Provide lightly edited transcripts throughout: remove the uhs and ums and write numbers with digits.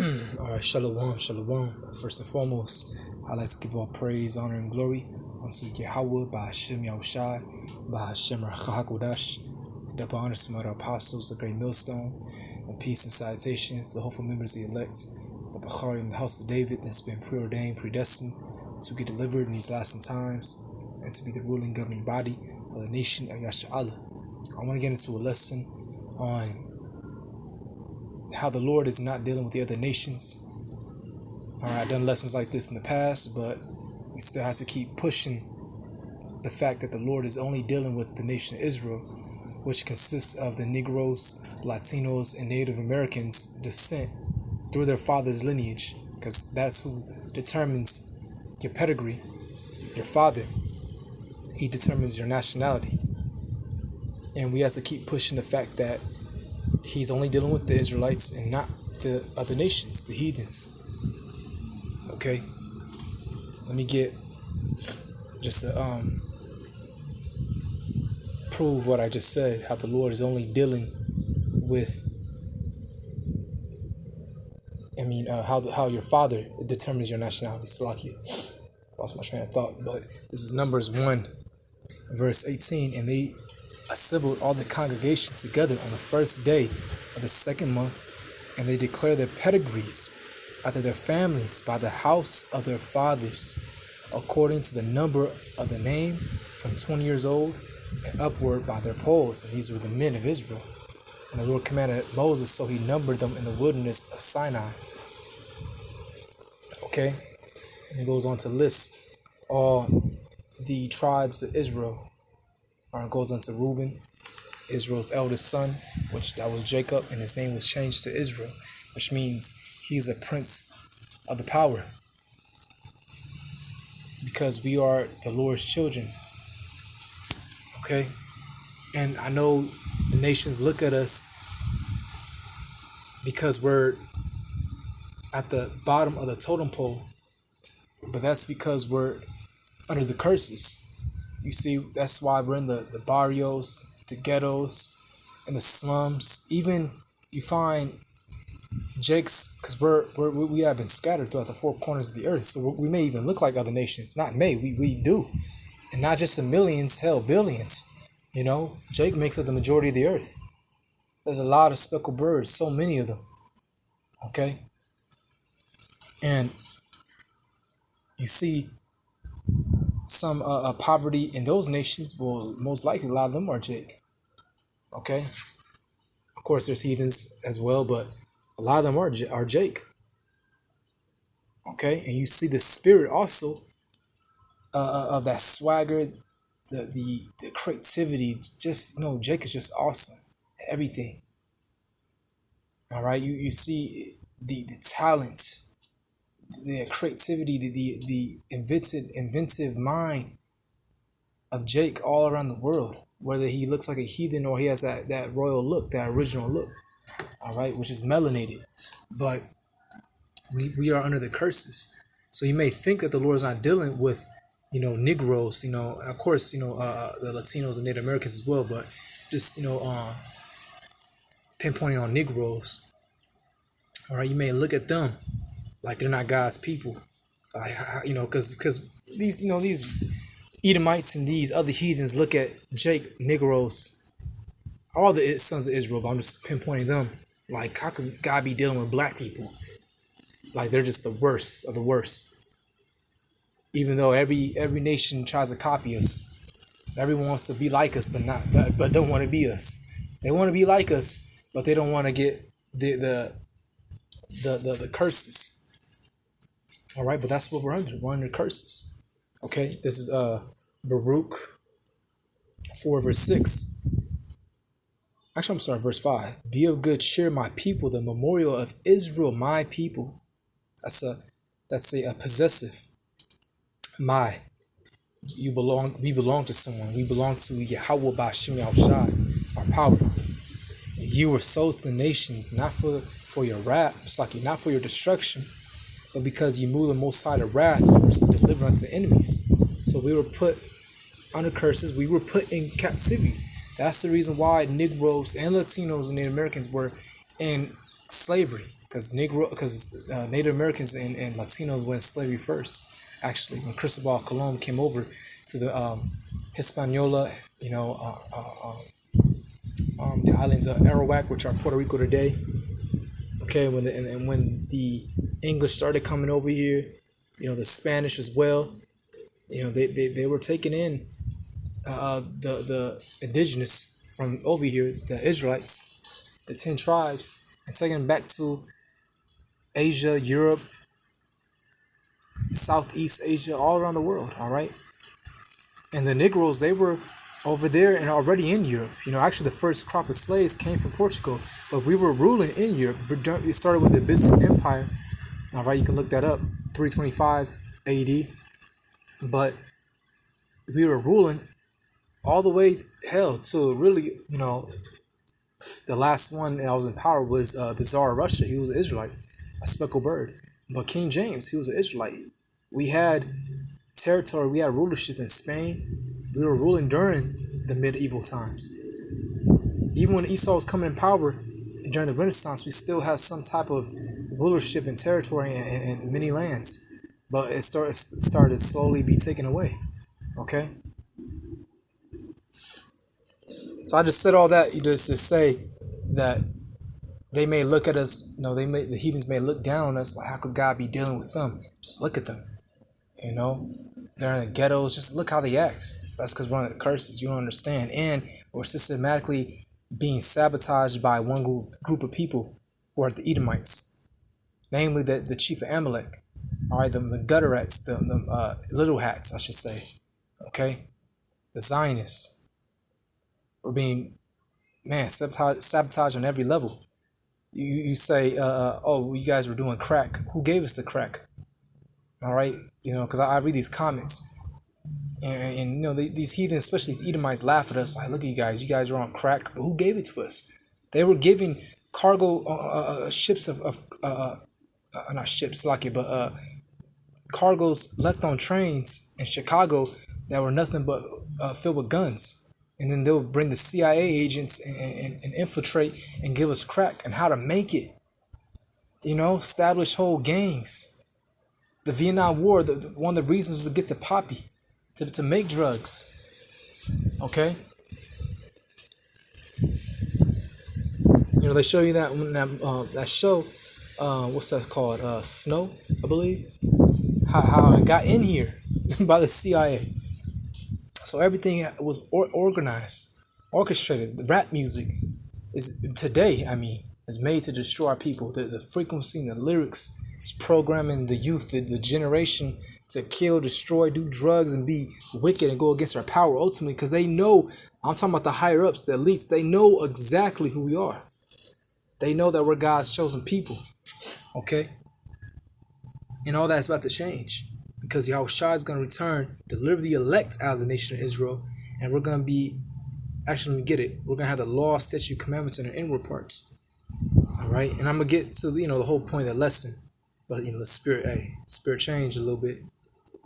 Shalom, shalom. First and foremost, I'd like to give all praise, honor, and glory unto Yahweh, by Hashem Yahushai, by Hashem Rachakodash, double honor to my apostles, the great millstone, and peace and salutations, the hopeful members of the elect, the Bacharim, the house of David, that's been preordained, predestined to get delivered in these lasting times, and to be the ruling governing body of the nation of Yasha'Allah. I want to get into a lesson on how the Lord is not dealing with the other nations. I've done lessons like this in the past, but we still have to keep pushing the fact that the Lord is only dealing with the nation of Israel, which consists of the Negroes, Latinos, and Native Americans' descent through their father's lineage, because that's who determines your pedigree. Your father, he determines your nationality. And we have to keep pushing the fact that he's only dealing with the Israelites and not the other nations, the heathens. Okay? Let me get just to prove what I just said, how the Lord is only dealing with, how your father determines your nationality. Salakia. Lost my train of thought, but this is Numbers 1, verse 18, and they assembled all the congregation together on the first day of the second month, and they declared their pedigrees after their families by the house of their fathers, according to the number of the name, from 20 years old and upward by their polls. And these were the men of Israel. And the Lord commanded Moses, so he numbered them in the wilderness of Sinai. Okay? And he goes on to list all the tribes of Israel. It goes on to Reuben, Israel's eldest son, which that was Jacob, and his name was changed to Israel, which means he's a prince of the power, because we are the Lord's children. Okay? And I know the nations look at us because we're at the bottom of the totem pole, but that's because we're under the curses. You see, that's why we're in the barrios, the ghettos, and the slums. Even you find Jakes, because we have been scattered throughout the four corners of the earth. So we may even look like other nations. Not may, we do. And not just in millions, hell, billions. You know, Jake makes up the majority of the earth. There's a lot of speckled birds, so many of them. Okay? And you see some poverty in those nations. Well, most likely a lot of them are Jake. Okay? Of course, there's heathens as well, but a lot of them are Jake. Okay? And you see the spirit also of that swagger, the creativity. Just, Jake is just awesome at everything. All right? You see the talent, the creativity, the inventive mind of Jake all around the world, whether he looks like a heathen or he has that royal look, that original look, all right, which is melanated. But we are under the curses. So you may think that the Lord is not dealing with, Negroes, of course, the Latinos and Native Americans as well, but just, pinpointing on Negroes, all right, you may look at them like they're not God's people, because these Edomites and these other heathens look at Jake, Negroes, all the sons of Israel, but I'm just pinpointing them. Like, how could God be dealing with black people? Like, they're just the worst of the worst. Even though every nation tries to copy us, everyone wants to be like us, but don't want to be us. They want to be like us, but they don't want to get the curses. All right, but that's what we're under. We're under curses. Okay, this is Baruch 4, verse 6. Actually, I'm sorry, verse 5. Be of good cheer, my people, the memorial of Israel, my people. That's a possessive. We belong to someone. We belong to Yahweh Ba'Shem Yahushai, our power. You were sold to the nations, not for your wrath, it's like not for your destruction, but because you moved the Most High to wrath, you were to deliver unto the enemies. So we were put under curses. We were put in captivity. That's the reason why Negroes and Latinos and Native Americans were in slavery. because Native Americans and Latinos went slavery first. Actually, when Cristobal Colon came over to the Hispaniola, the islands of Arawak, which are Puerto Rico today. Okay, when the English started coming over here, the Spanish as well, they were taking in the indigenous from over here, the Israelites, the 10 tribes, and taking them back to Asia, Europe, Southeast Asia, all around the world. All right, and the Negroes, they were over there and already in Europe. Actually the first crop of slaves came from Portugal, but we were ruling in Europe. We started with the Byzantine Empire. All right, you can look that up, 325 AD. But we were ruling all the way to really, the last one that was in power was the Tsar of Russia. He was an Israelite, a speckled bird. But King James, he was an Israelite. We had territory, we had rulership in Spain. We were ruling during the medieval times. Even when Esau was coming in power during the Renaissance, we still had some type of rulership and territory in many lands. But it started to slowly be taken away. Okay? So I just said all that just to say that they may look at us, the heathens may look down on us, like, how could God be dealing with them? Just look at them. They're in the ghettos, just look how they act. That's because we're under the curses. You don't understand. And we're systematically being sabotaged by one group of people who are the Edomites. Namely, the chief of Amalek. All right, the gutter rats, the little hats, I should say. Okay? The Zionists. We're being, sabotaged on every level. You say, you guys were doing crack. Who gave us the crack? All right? Because I read these comments. And these heathens, especially these Edomites, laugh at us. Like, look at you guys. You guys are on crack. But who gave it to us? They were giving cargo ships not ships, but cargoes left on trains in Chicago that were nothing but filled with guns. And then they'll bring the CIA agents and infiltrate and give us crack and how to make it. Establish whole gangs. The Vietnam War, one of the reasons was to get the poppy. To make drugs. Okay? They show you that show, what's that called? Snow, I believe. How it got in here by the CIA. So everything was organized, orchestrated. The rap music is today, is made to destroy our people. The frequency and the lyrics is programming the youth, the generation, to kill, destroy, do drugs, and be wicked and go against our power ultimately, because they know, I'm talking about the higher ups, the elites, they know exactly who we are. They know that we're God's chosen people. Okay? And all that's about to change, because Yahushua is going to return, deliver the elect out of the nation of Israel, and we're going to be, actually, let me get it, we're going to have the law, statute, commandments in our inward parts. All right? And I'm going to get to, the whole point of the lesson. But, the spirit changed a little bit.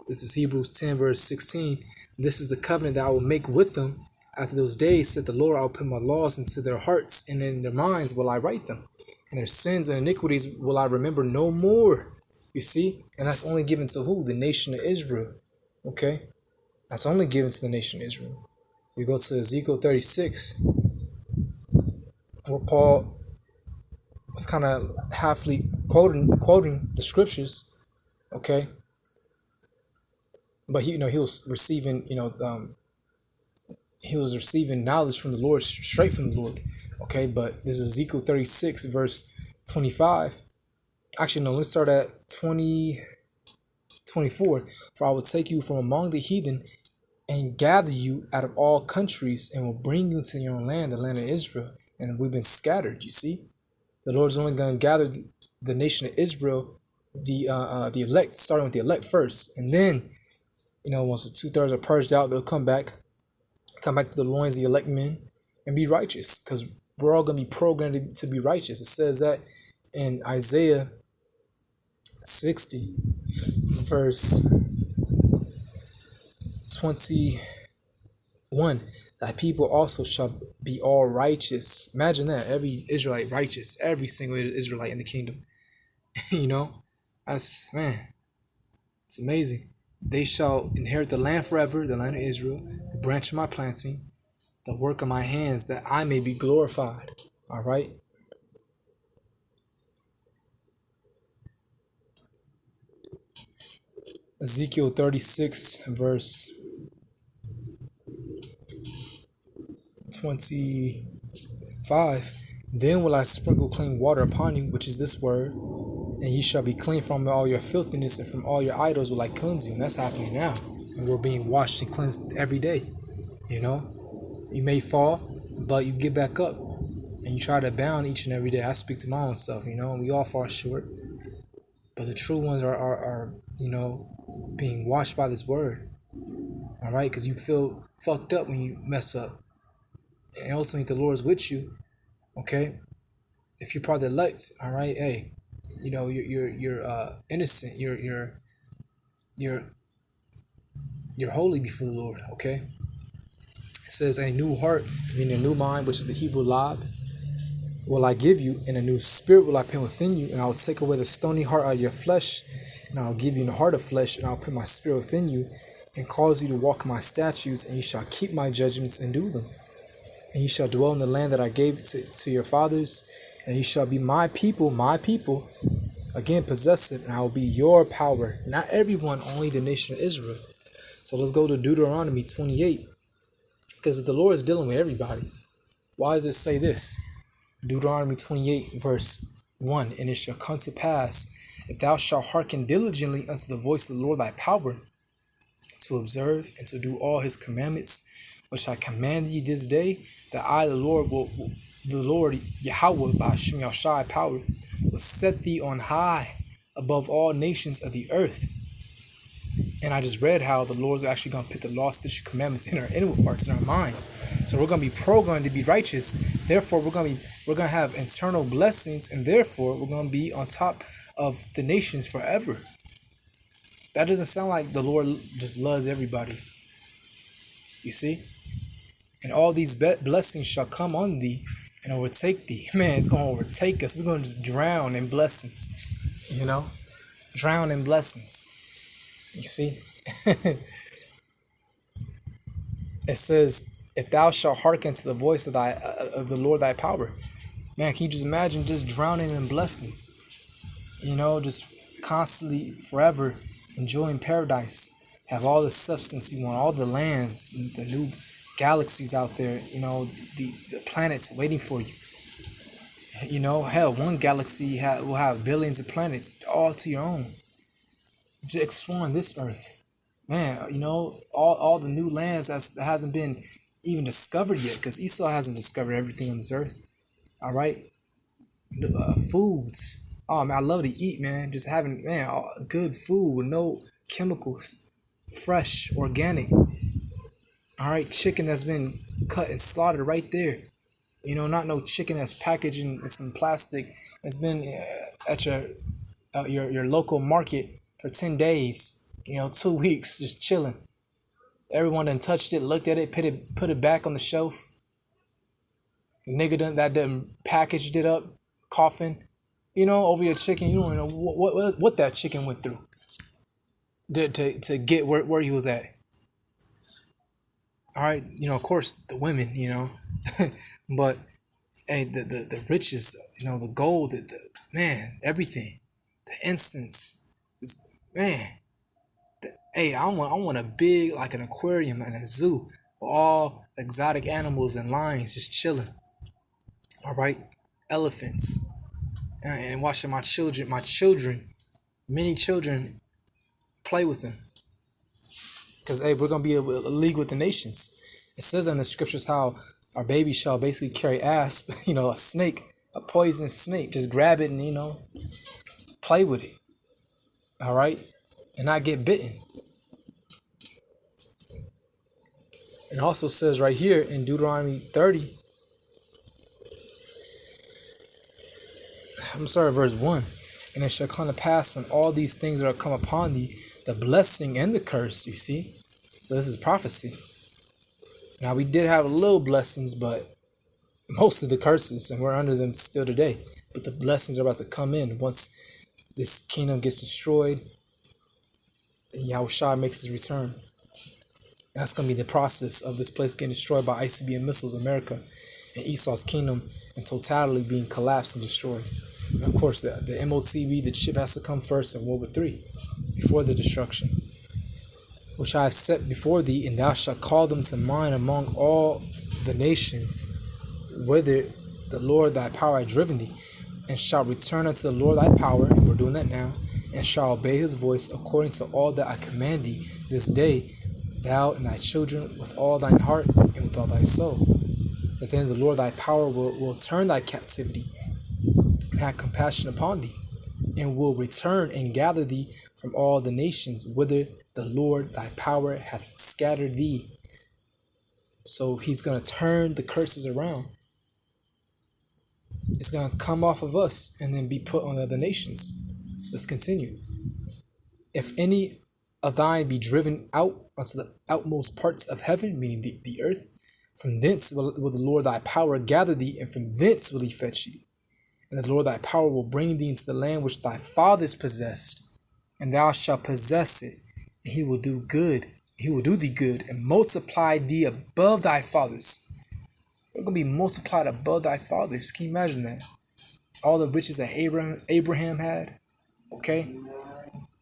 This is Hebrews 10, verse 16. This is the covenant that I will make with them after those days, said the Lord. I will put my laws into their hearts, and in their minds will I write them. And their sins and iniquities will I remember no more. You see? And that's only given to who? The nation of Israel. Okay? That's only given to the nation of Israel. We go to Ezekiel 36, where Paul was kind of halfly quoting the scriptures. Okay? But he was receiving, he was receiving knowledge from the Lord, straight from the Lord. Okay, but this is Ezekiel 36, verse 25. Actually, no, let's start at 24. For I will take you from among the heathen and gather you out of all countries and will bring you to your own land, the land of Israel. And we've been scattered, you see. The Lord's only going to gather the nation of Israel, the elect, starting with the elect first. And then, once the 2/3 are purged out, they'll come back to the loins of the elect men and be righteous, because we're all going to be programmed to be righteous. It says that in Isaiah 60, verse 21, thy people also shall be all righteous. Imagine that, every Israelite righteous, every single Israelite in the kingdom. You know, man, it's amazing. They shall inherit the land forever, the land of Israel, the branch of my planting, the work of my hands, that I may be glorified. All right. Ezekiel 36, verse 25. Then will I sprinkle clean water upon you, which is this word, and ye shall be clean from all your filthiness, and from all your idols will I cleanse you. And that's happening now. And we're being washed and cleansed every day. You know, you may fall, but you get back up and you try to abound each and every day. I speak to my own self, and we all fall short. But the true ones are being washed by this word. All right, because you feel fucked up when you mess up. And ultimately, the Lord is with you. Okay, if you're part of the elect, all right, hey, you're innocent. You're holy before the Lord. Okay. It says, a new heart, meaning a new mind, which is the Hebrew lab, will I give you, and a new spirit will I put within you, and I will take away the stony heart out of your flesh, and I will give you a heart of flesh, and I will put my spirit within you, and cause you to walk in my statutes, and you shall keep my judgments and do them. And you shall dwell in the land that I gave to your fathers, and you shall be my people, again possessive, and I will be your power. Not everyone, only the nation of Israel. So let's go to Deuteronomy 28, because the Lord is dealing with everybody. Why does it say this? Deuteronomy 28, verse 1, and it shall come to pass, if thou shalt hearken diligently unto the voice of the Lord thy power, to observe and to do all his commandments, which I command thee this day, that I, the Lord Yahweh, by Shem Yahshai power, will set thee on high above all nations of the earth. And I just read how the Lord's actually going to put the law, statutes, commandments in our inward parts, in our minds. So we're going to be programmed to be righteous. Therefore, we're going to have internal blessings, and therefore we're going to be on top of the nations forever. That doesn't sound like the Lord just loves everybody. You see? And all these blessings shall come on thee and overtake thee. Man, it's going to overtake us. We're going to just drown in blessings. Drown in blessings. You see? It says, if thou shalt hearken to the voice of the Lord thy power. Man, can you just imagine just drowning in blessings? Just constantly, forever, enjoying paradise. Have all the substance you want, all the lands, the new galaxies out there, the planets waiting for you. Hell, one galaxy will have billions of planets, all to your own. Just exploring this earth. Man, all the new lands that hasn't been even discovered yet, because Esau hasn't discovered everything on this earth. All right? Foods. Oh, man, I love to eat, man. Just having, good food with no chemicals. Fresh, organic. All right? Chicken that's been cut and slaughtered right there. Not no chicken that's packaged in some plastic. It's been at your local market for 10 days, 2 weeks, just chilling. Everyone done touched it, looked at it, put it back on the shelf. Nigga done packaged it up, coughing, over your chicken. You don't even know what that chicken went through to get where he was at. All right, of course the women, but hey, the riches, the gold, man, everything, the incense, man. Hey, I want a big, like an aquarium and a zoo with all exotic animals and lions just chilling. All right, elephants, and watching my children, many children, play with them. Because hey, we're gonna be a league with the nations. It says in the scriptures how our baby shall basically carry asp, a snake, a poisonous snake. Just grab it and play with it. All right, and not get bitten. It also says right here in Deuteronomy 30, verse 1, and it shall come to pass when all these things are come upon thee, the blessing and the curse, you see. So this is prophecy. Now we did have a little blessings, but most of the curses, and we're under them still today. But the blessings are about to come in once this kingdom gets destroyed, and Yahushua makes his return. That's going to be the process of this place getting destroyed by ICBM missiles, America, and Esau's kingdom in totality being collapsed and destroyed. And of course, the MOTB, the chip has to come first in World War III, before the destruction, which I have set before thee, and thou shalt call them to mind among all the nations, whither the Lord thy power hath driven thee, and shalt return unto the Lord thy power, and we're doing that now, and shalt obey his voice according to all that I command thee this day, thou and thy children with all thine heart and with all thy soul. That then the Lord thy power will turn thy captivity and have compassion upon thee, and will return and gather thee from all the nations whither the Lord thy power hath scattered thee. So he's going to turn the curses around. It's going to come off of us and then be put on the other nations. Let's continue. If any of thine be driven out unto the outmost parts of heaven, meaning the earth, from thence will the Lord thy power gather thee, and from thence will he fetch thee. And the Lord thy power will bring thee into the land which thy fathers possessed, and thou shalt possess it, and he will do good. He will do thee good, and multiply thee above thy fathers. We're going to be multiplied above thy fathers. Can you imagine that? All the riches that Abraham had, okay?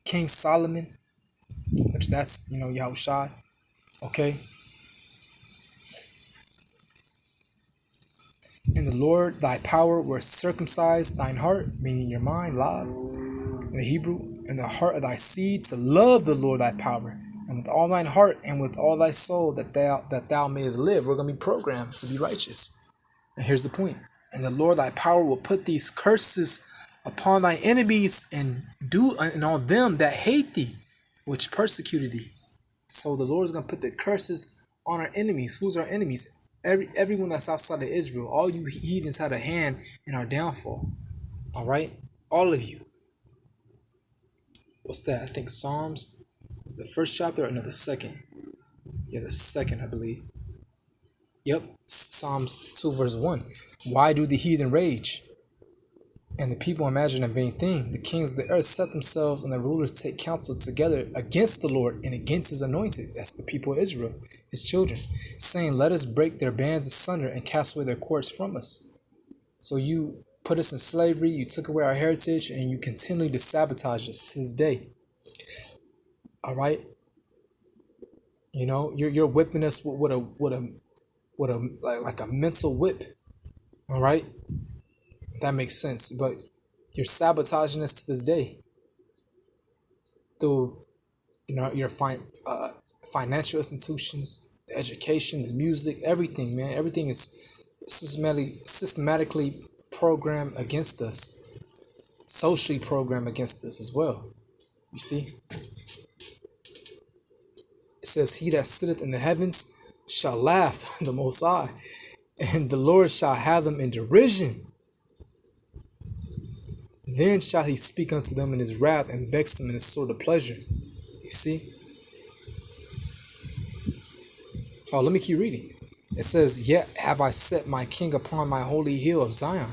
King Solomon, which that's, Yahushua, okay? And the Lord thy power will circumcise thine heart, meaning your mind, Lab, in the Hebrew, and the heart of thy seed to love the Lord thy power, and with all thine heart and with all thy soul that thou mayest live. We're going to be programmed to be righteous. And here's the point. And the Lord thy power will put these curses upon thy enemies and on them that hate thee, which persecuted thee. So the Lord is going to put the curses on our enemies. Who's our enemies? Everyone that's outside of Israel. All you heathens had a hand in our downfall. All right? All of you. What's that? I think Psalms is the first chapter, or no, the second. Yeah, the second, I believe. Yep, Psalms 2 verse 1. Why do the heathen rage, and the people imagine a vain thing? The kings of the earth set themselves, and the rulers take counsel together against the Lord and against his anointed. That's the people of Israel, his children, saying, let us break their bands asunder and cast away their cords from us. So you put us in slavery, you took away our heritage, and you continue to sabotage us to this day. All right? You're whipping us with a mental whip. All right? That makes sense. But you're sabotaging us to this day through your financial institutions, the education, the music, everything, man. Everything is systematically programmed against us, socially programmed against us as well. You see? It says, he that sitteth in the heavens shall laugh, the Most High, and the Lord shall have them in derision. Then shall he speak unto them in his wrath, and vex them in his sort of pleasure. You see? Oh, let me keep reading. It says, yet have I set my king upon my holy hill of Zion,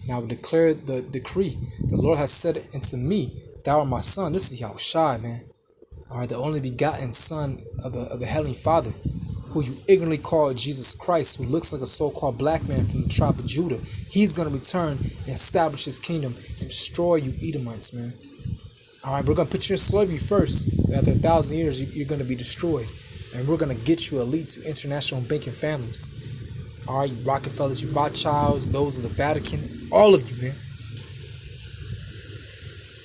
and I will declare the decree. The Lord has said unto me, thou art my son. This is Yahushua, man. All right, the only begotten son of the Heavenly Father, who you ignorantly call Jesus Christ, who looks like a so-called black man from the tribe of Judah. He's going to return and establish his kingdom and destroy you Edomites, man. All right, we're going to put you in slavery first. After 1,000 years, you're going to be destroyed. And we're going to get you elites, you international banking families. All right, you Rockefellers, you Rothschilds, those of the Vatican, all of you, man.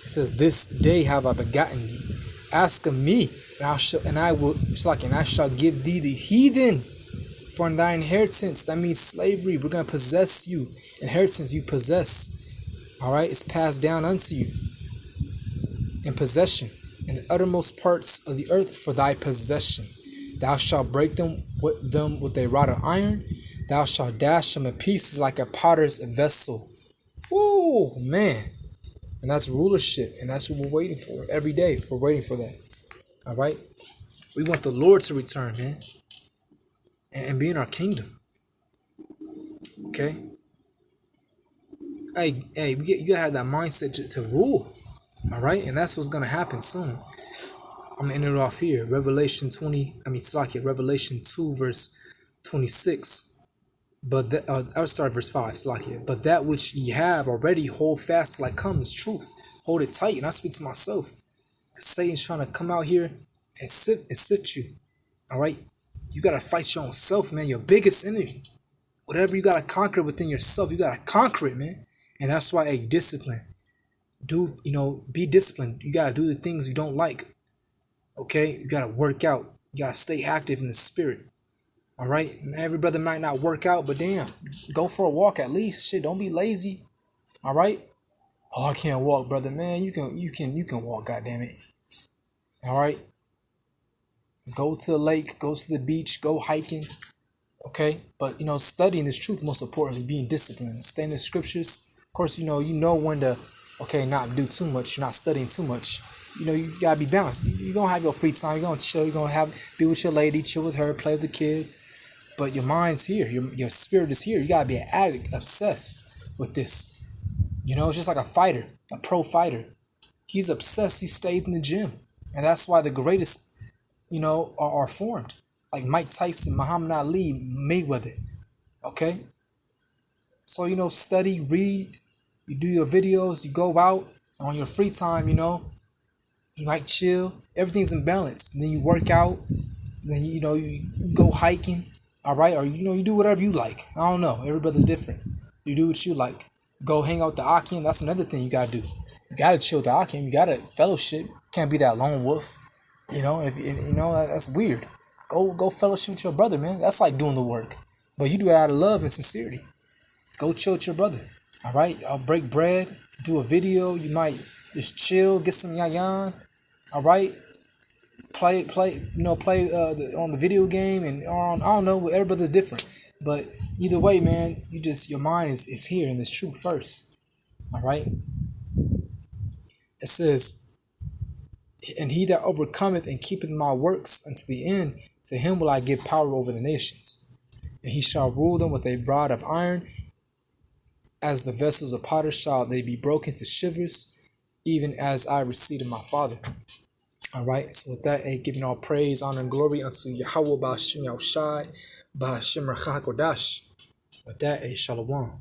It says, this day have I begotten thee. Ask of me, and I shall give thee the heathen for thy inheritance. That means slavery. We're going to possess you. Inheritance you possess. All right, it's passed down unto you in possession in the uttermost parts of the earth for thy possession. Thou shalt break them with a rod of iron. Thou shalt dash them in pieces like a potter's vessel. Whoa, man. And that's rulership. And that's what we're waiting for every day. We're waiting for that. All right. We want the Lord to return, man. And be in our kingdom. Okay. Hey, you gotta have that mindset to rule. All right, and that's what's gonna happen soon. I'm gonna end it off here. Revelation 2 verse 26. But I'll start verse 5, Slakia. But that which ye have already hold fast like comes truth. Hold it tight. And I speak to myself. Because Satan's trying to come out here and sift you. All right? You got to fight your own self, man. Your biggest enemy. Whatever you got to conquer within yourself, you got to conquer it, man. And that's why, hey, discipline. Be disciplined. You got to do the things you don't like. Okay? You got to work out. You got to stay active in the spirit. All right, every brother might not work out, but damn, go for a walk at least. Shit, don't be lazy. All right. Oh, I can't walk, brother. Man, you can walk. Goddamn it. All right. Go to the lake, go to the beach, go hiking. Okay, but studying this truth. Most importantly, being disciplined, stay in the scriptures. Of course, you know when to not do too much. You're not studying too much. You gotta be balanced. You're gonna have your free time. You're gonna chill. You're gonna be with your lady, chill with her, play with the kids. But your mind's here. Your spirit is here. You gotta be an addict, obsessed with this. It's just like a fighter, a pro fighter. He's obsessed. He stays in the gym, and that's why the greatest, are formed. Like Mike Tyson, Muhammad Ali, Mayweather. Okay. So study, read. You do your videos. You go out on your free time. You might chill. Everything's in balance. And then you work out. Then you go hiking. All right, or you do whatever you like. I don't know. Everybody's different. You do what you like. Go hang out with the Akim. That's another thing you gotta do. You gotta chill with the Akim. You gotta fellowship. Can't be that lone wolf. That's weird. Go fellowship with your brother, man. That's like doing the work, but you do it out of love and sincerity. Go chill with your brother. All right, I'll break bread. Do a video. You might just chill. Get some yayan. All right. Play on the video game and on, I don't know, everybody's different. But either way, man, your mind is here in this truth first. All right. It says, and he that overcometh and keepeth my works unto the end, to him will I give power over the nations. And he shall rule them with a rod of iron, as the vessels of potter shall they be broken to shivers, even as I received of my Father. All right, so with that, giving all praise, honor, and glory unto Yahweh Ba'ashem Yahushai, Ba'ashem Rachakodash. With that, shalom.